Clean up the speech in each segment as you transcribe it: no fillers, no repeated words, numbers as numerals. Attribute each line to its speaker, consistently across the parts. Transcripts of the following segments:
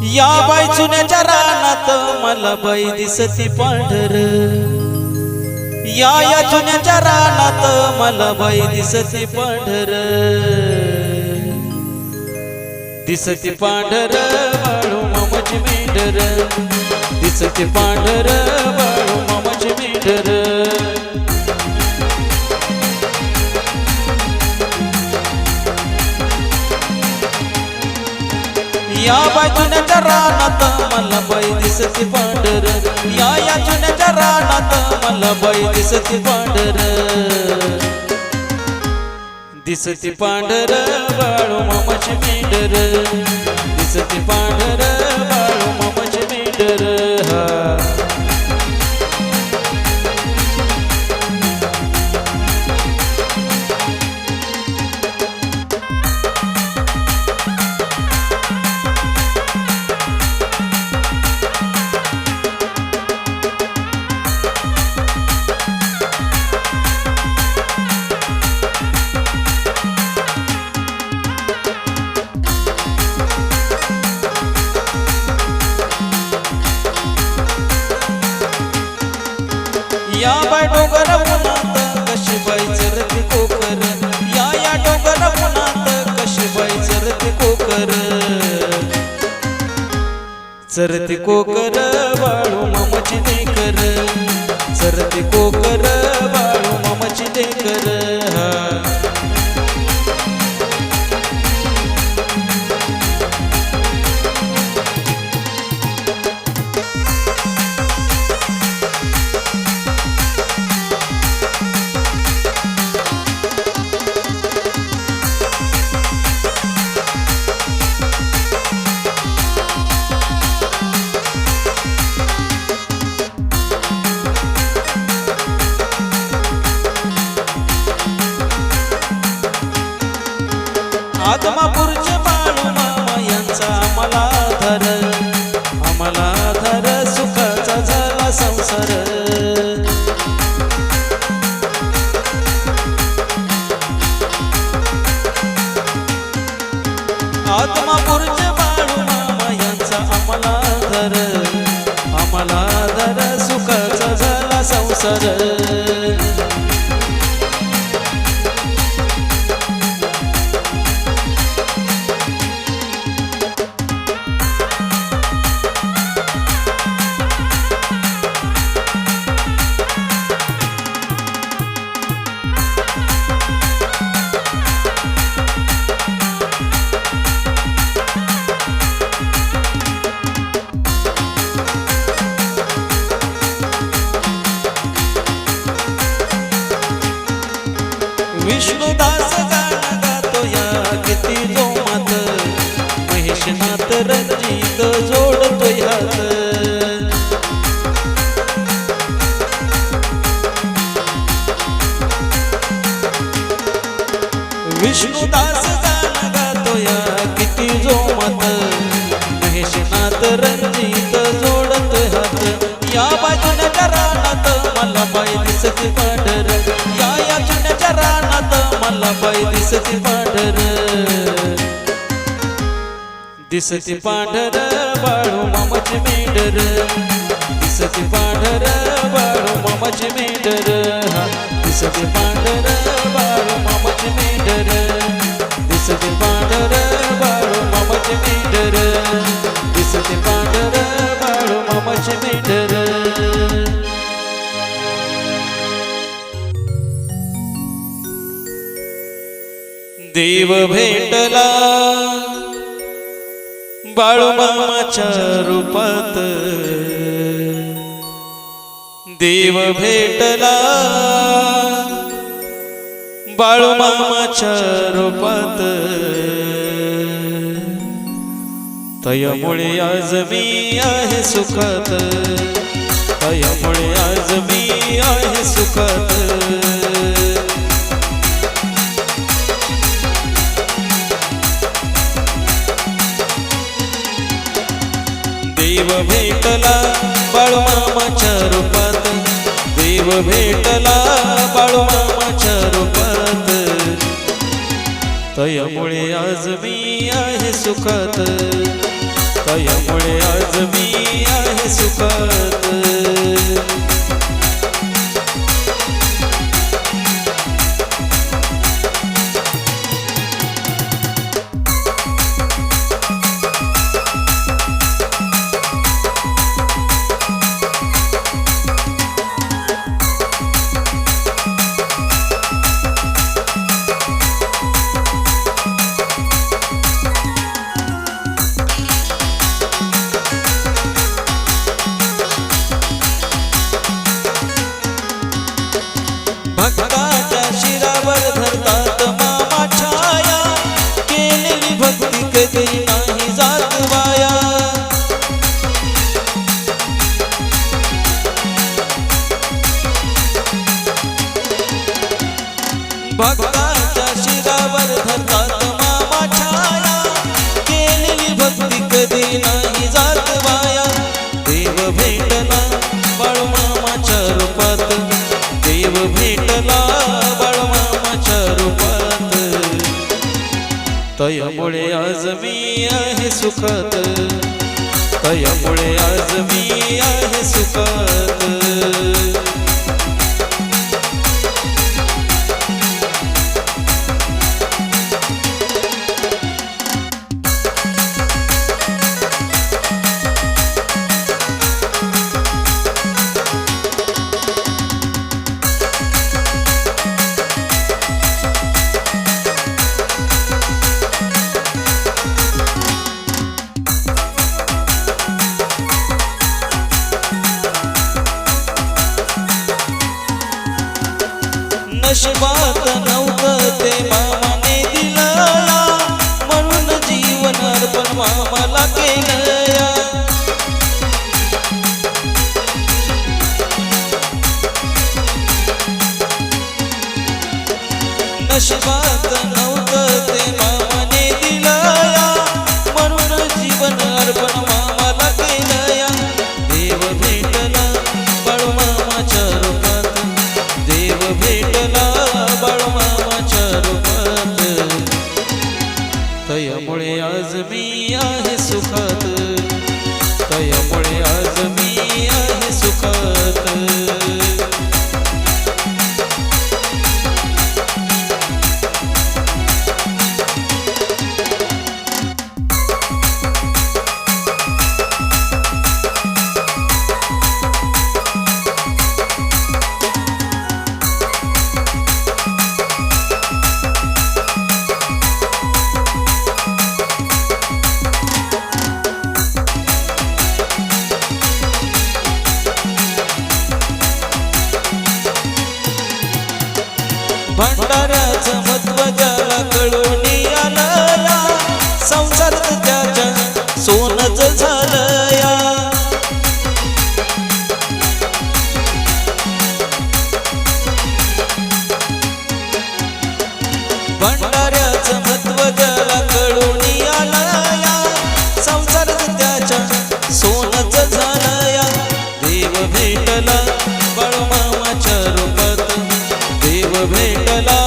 Speaker 1: या बाई चुन्याच्या रानात मला बाई दिसती पांढर, या चुन्याच्या रानात मला बाई दिसती पांढर, दिसती पांढर बाळू मामाची मेंढर, दिसती पांढर बाळू मामाची मेंढर. या बाई चुन्याच्या रानात मला बाई दिसती पांढर, या चुन्याच्या रानात मला बाई दिसती पांढर, दिसती पांढर बाळू मामाची मेंढर, दिसती पांढर बाळू मामाची मेंढर. या बाई डोंगर उन्हात कशी बाई चरते कोकर, या डोंगर उन्हात कशी बाई चरते कोकर, चरते कोकर बाळू मामाची लेकर, चरते कोकर बाळू मामाची लेकर. आदमापूरचे बाळू मामा यांचा आम्हाला आधार सुखाचा झाला संसार. आदमापूरचे बाळू मामा यांचा आम्हाला आधार सुखाचा झाला संसार. विष्णुदास गाणं गातो या किती जोमात, महेशनाथ रंजित जोडतो ह्यात. विष्णुदास गाणं गातो या किती जोमात, महेशनाथ रंजित जोडतो ह्यात. या बाजूच्या रानात मला बाई दिसती पांढर, या चुन्याच्या रानात मला बाई दिसती पांढर, दिसती पांढर बाळू मामाची मेंढर, दिसती पांढर बाळू मामाची मेंढर, दिसती पांढर बाळू मामाची मेंढर, दिसती पांढर बाळू मामाची मेंढर, दिसती पांढर बाळू मामाची मेंढर. देव भेटला बाळू मामाच्या रूपात, देव भेटला बाळू मामाच्या रूपात. तयामुळे आज मी आहे सुखात, तयामुळे आज मी आहे सुखात. देव भेटला बाळू मामाच्या रूपात, देव भेटला बाळू मामाच्या रूपात. तयामुळे आज मी आहे सुखात, तयामुळे आज मी आहे सुखात. भक्ताच्या शिरावर धरतात मामा छाया, केलेली भक्ती कधी नाही जात वाया. भक्ताच्या शिरावर धरतात मामा छाया, केलेली भक्ती कधी नाही जात वाया. देव भेटला बाळूमामाच्या रूपात, देव भेटला बाळूमामाच्या रूपात. तयामुळे आज मी आहे सुखात, तयामुळे आज मी आहे सुखात. नशिबात नव्हतं ते मामाने दिलया, म्हणून जीवन अर्पण मामाला केलया. नशिबात नव्हतं ते मामाने दिलया, म्हणून जीवन अर्पण मामाला केलया. देव भेटला बाळूमामाच्या रूपात, देव भेटला बाळूमामाच्या रूपात. तयामुळे आज मी आहे सुखात, तयामुळे आज मी आहे सुखात. भंडाऱ्याचं महत्व ज्याला कळून आलया, संसारात त्याच्या सोनच झालया. भंडाऱ्याचं महत्व ज्याला कळून आलया, संसारात त्याच्या सोनच झालया. देव भेटला बाळूमामाच्या रूपात, देव भेटला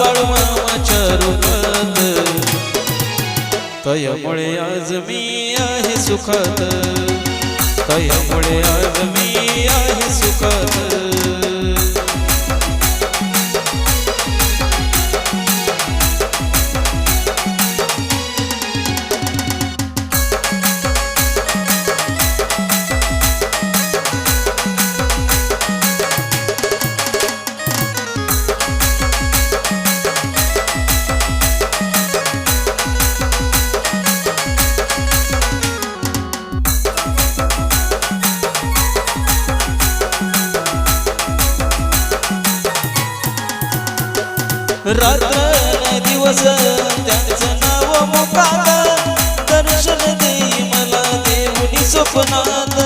Speaker 1: बाळूमामाच्या रूपात. तयामुळे आज मी आहे सुखात, तयामुळे आज मी आहे सुखात. रात्र दिवस त्यांचं नाव मुखात, दर्शन देई मला देऊनी स्वप्नात.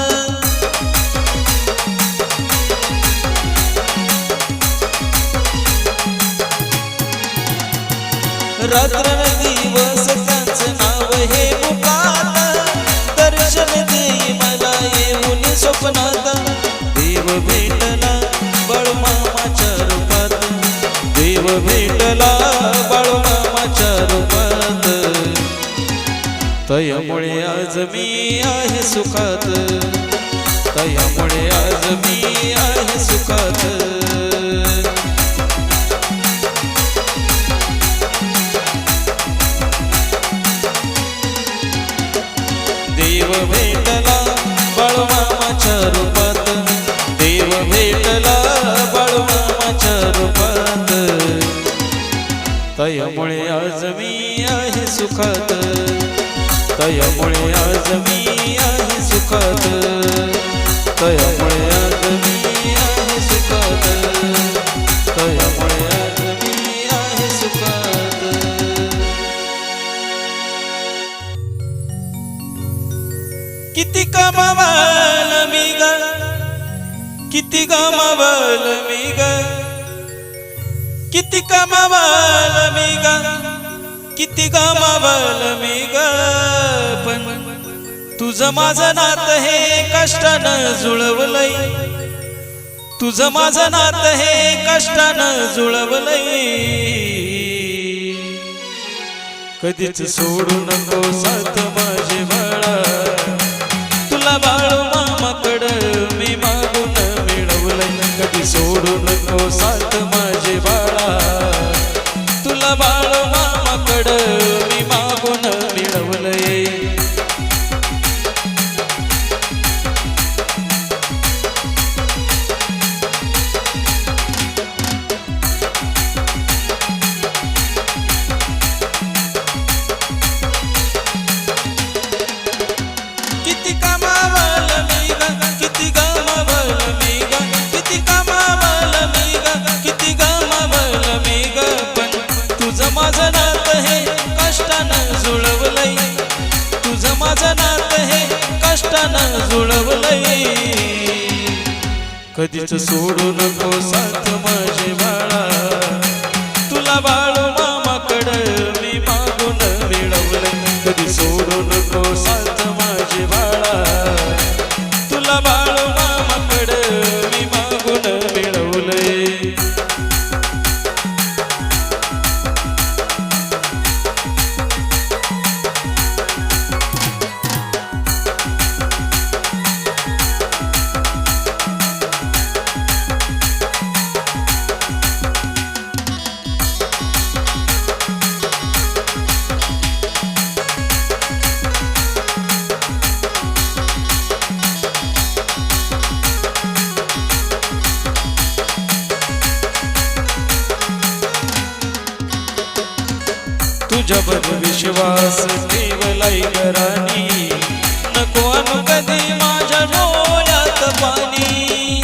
Speaker 1: रात्र दिवस त्यांचं नाव हे मुखात, दर्शन देई मला येऊनी स्वप्नात. देव भेटला बाळूमामाच्या रूपात, देव भेटला बाळूमामाच्या रूपात. तयामुळे आज मी आहे सुखात, तयामुळे आज मी आहे सुखात. देव भेटला बाळूमामाच्या रूपात, देव भेटला बाळूमामाच्या रूपात. तयामुळे आज मी आहे सुखात, तयामुळे आज मी आहे सुखात, तयामुळे आज मी आहे सुखात, तयामुळे आज मी आहे सुखात. किती कमावल मी ग, किती कमावल मी ग, किती कमावल मी ग, किती कमावल मी ग. पण तुझं माझं नातं हे कष्टानं जुळवलंय, तुझं माझं नातं हे कष्टानं जुळवलंय. कधीच सोडू नको साथ माझे बाळा, तुला बाळू मामाकडं मी मागून मिळवलंय. कधी सोडू नको साथ माझे बाळा, तुला बाळू मामाकडं मी मागून मिळवलंय. किती कमावल मी ग, किती गमावल मी ग, किती कमावल मी ग, किती गमावल मी ग. पण तुझं माझं नातं हे कष्टानं जुळवलंय, तुझं माझं नातं हे कष्टानं जुळवलंय. कधीच सोडू नको साथ माझे बाळा, तुला बाळू मामाकडं मी मागून मिळवलंय. कधी सोडू नको साथ माझे बाळा, तुला बाळू मामाकडं मी मागून मिळवलंय. तुझ्यावर विश्वास ठेवलाय घरानी, नको आणू कधी माझ्या डोळ्यात पाणी.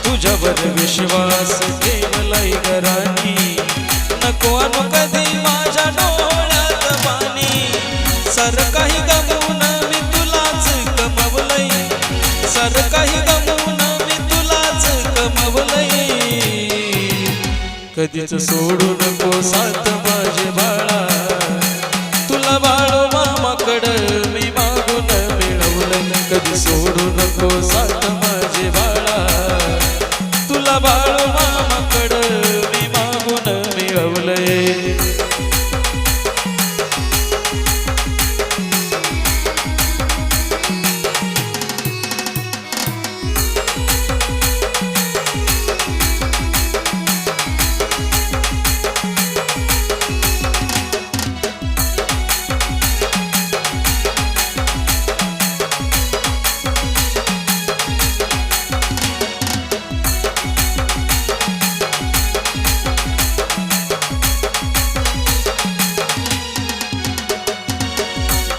Speaker 1: तुझ्यावर विश्वास ठेवलाय घरानी, नको आणू कधी माझ्या डोळ्यात पाणी. सर काही गमवून मी तुलाच कमवलंय, सर काही गमवून मी तुलाच कमवलंय. कधीच सोडू नको साथ माझे बाळा, तुला बाळू मामाकडं मी मागून मिळवलंय. कधी सोडू नको साथ माझे बाळा, तुला बाळू मामाकडं मी मागून मिळवलंय.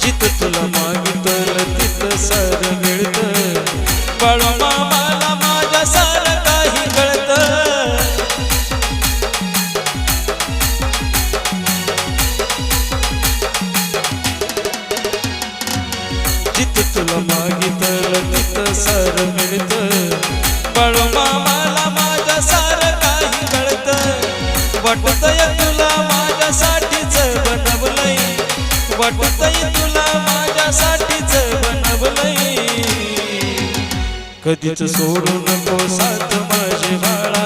Speaker 1: जिथं तुला मागितलं तिथं सर मिळतं, बाळू मामाला माझ्या सार काही कळतं. जिथं तुला मागितलं तिथं सर मिळतं, बाळू मामाला माझ्या सार काही कळतं. वाटतंय तुला माझ्यासाठीच बनवलंय, वाटतंय तुला माझ्यासाठीच बनवलंय. कधीच सोडू नको साथ माझे बाळा,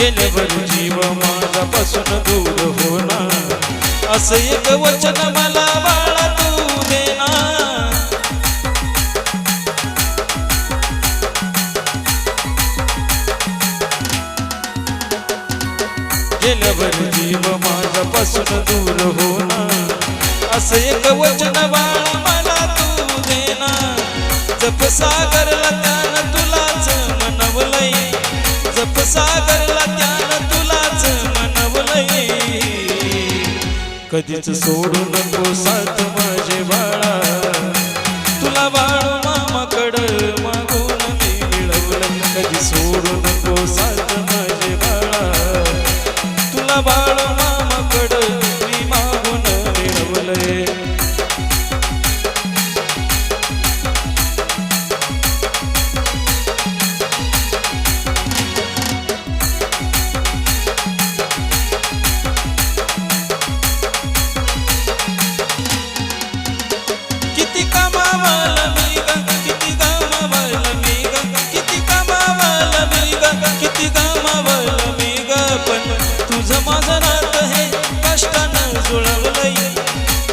Speaker 1: गेल्यावर जीव माझ्यापासून दूर होणार असं एक वचन मला बाळा तू देणार गेल्यावर जीव माझ्यापासून दूर होणार असं एक वचन बाळा मला तू देणार जप सागरला त्यानं तुलाच मनवलंय जप सागरला त्यानं तुलाच मनवलंय कधीच सोडू नको साथ माझे बाळा तुला बाळू मामाकडं मागून मी मिळवलं कधी सोडू नको साथ माझे बाळा तुला बाळू मामाकडं मी मागून मिळवलंय किती कमावलं मी ग किती गमावलं मी ग किती कमावलं मी ग किती गमावलं मी ग पण तुझं माझं नातं हे कष्टानं जुळवलंय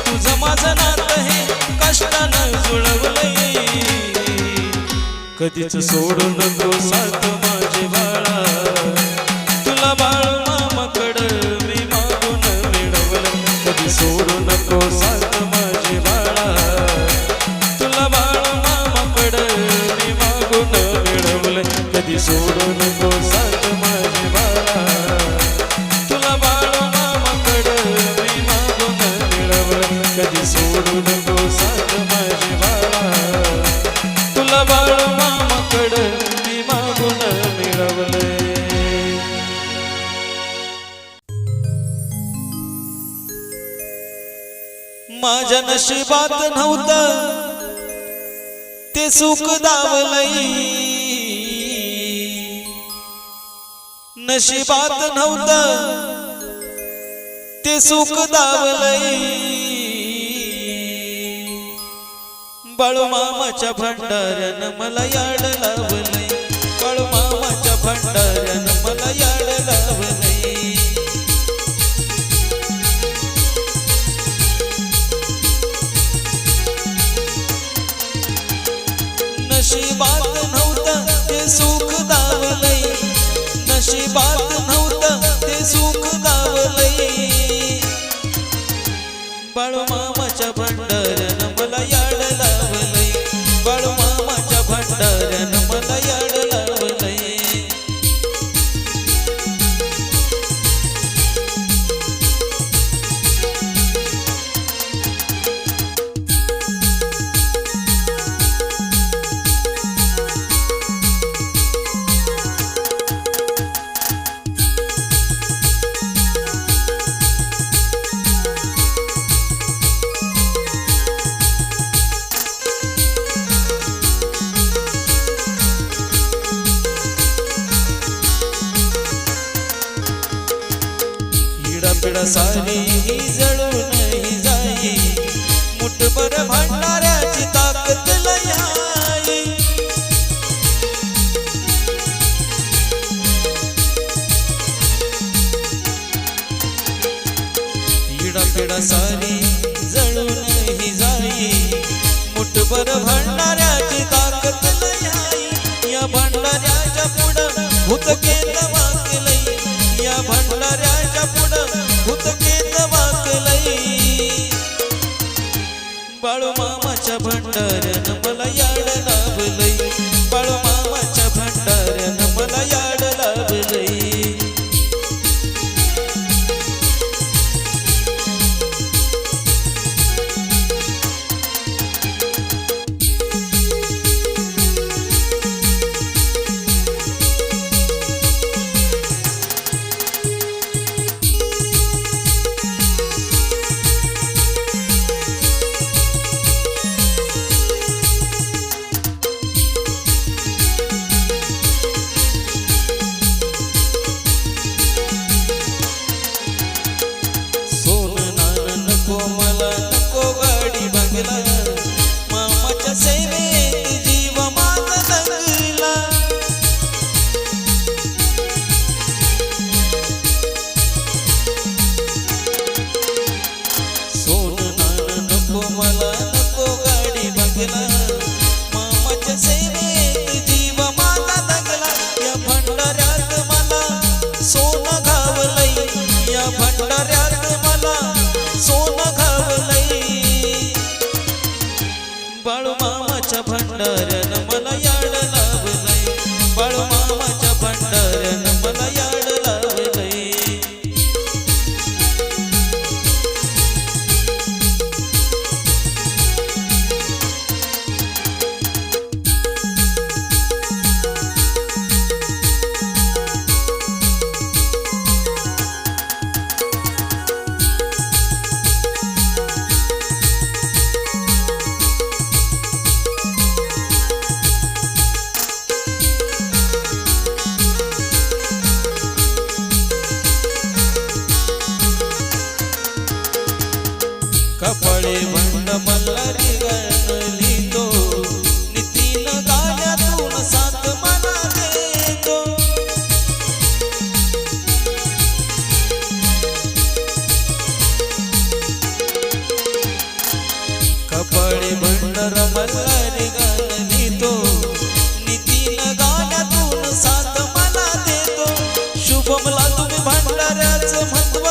Speaker 1: तुझं माझं नातं हे कष्टानं जुळवलंय कधीच सोडू नको साथ माझे बाळा तुला बाळू मामाकडं मी मागून मिळवलं कधी सोडू नको साथ माझे बाळा तुला बाळू मामाकडं मी मागून मिळवलं कधी सोडू नको साथ माझे बाळा तुला बाळू मामाकडं मी मागून मिळवलं कधी सोडू नको साथ माझे बाळा तुला बाळू मामाकडं मी मागून मिळवलंय माझ्या नशिबात नव्हतं ते सुख दावलंय नशिबात नव्हतं ते सुख दावलंय बाळू मामाच्या भंडाऱ्यानं मला याड लावलंय बाळू मामाच्या भंडाऱ्यानं मला याड लावलंय नशिबात नव्हतं ते सुख दावलंय नशिबात नव्हतं ते सुख दावलंय बाळू मामाच्या भंडाऱ्यानं मला याड लावलंय बाळू मामाच्या भंडाऱ्यानं मला याड लावलंय पिढा सारी ही जळून ही जाई मुठभर भांडाऱ्याची ताकद लई आहे पिढा पिढा सारी जळून ही जाई मुठभर भांडाऱ्याची ताकद लई आहे या भांडाऱ्याच्या पुढं भूतकेत वाकलंय या भांडाऱ्याच्या पुढं भूतकेत वाकलंय बाळू मामाच्या भंडाऱ्यानं मला याड लावलंय बाळू मामाच्या भंडाऱ्यानं मला याड लावलंय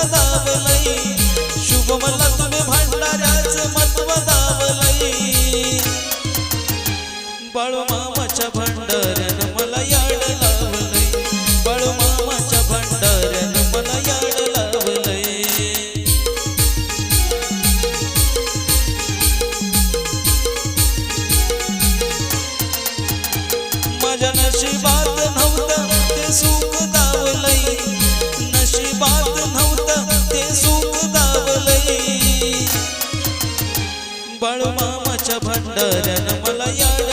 Speaker 1: सदावलई शुभ मला तुम्ही भांडाऱ्याच महत्व दावलई बाळूमामाच्या भंडाऱ्यानं मला याड लावलंय बाळूमामाच्या भंडाऱ्यानं मला याड लावलंय माझ्या नशिबात नव्हतं ते सुख दावलंय नशिबात नव्हतं ते सुख दावलंय बाळूमामाच्या भंडाऱ्यानं मला याड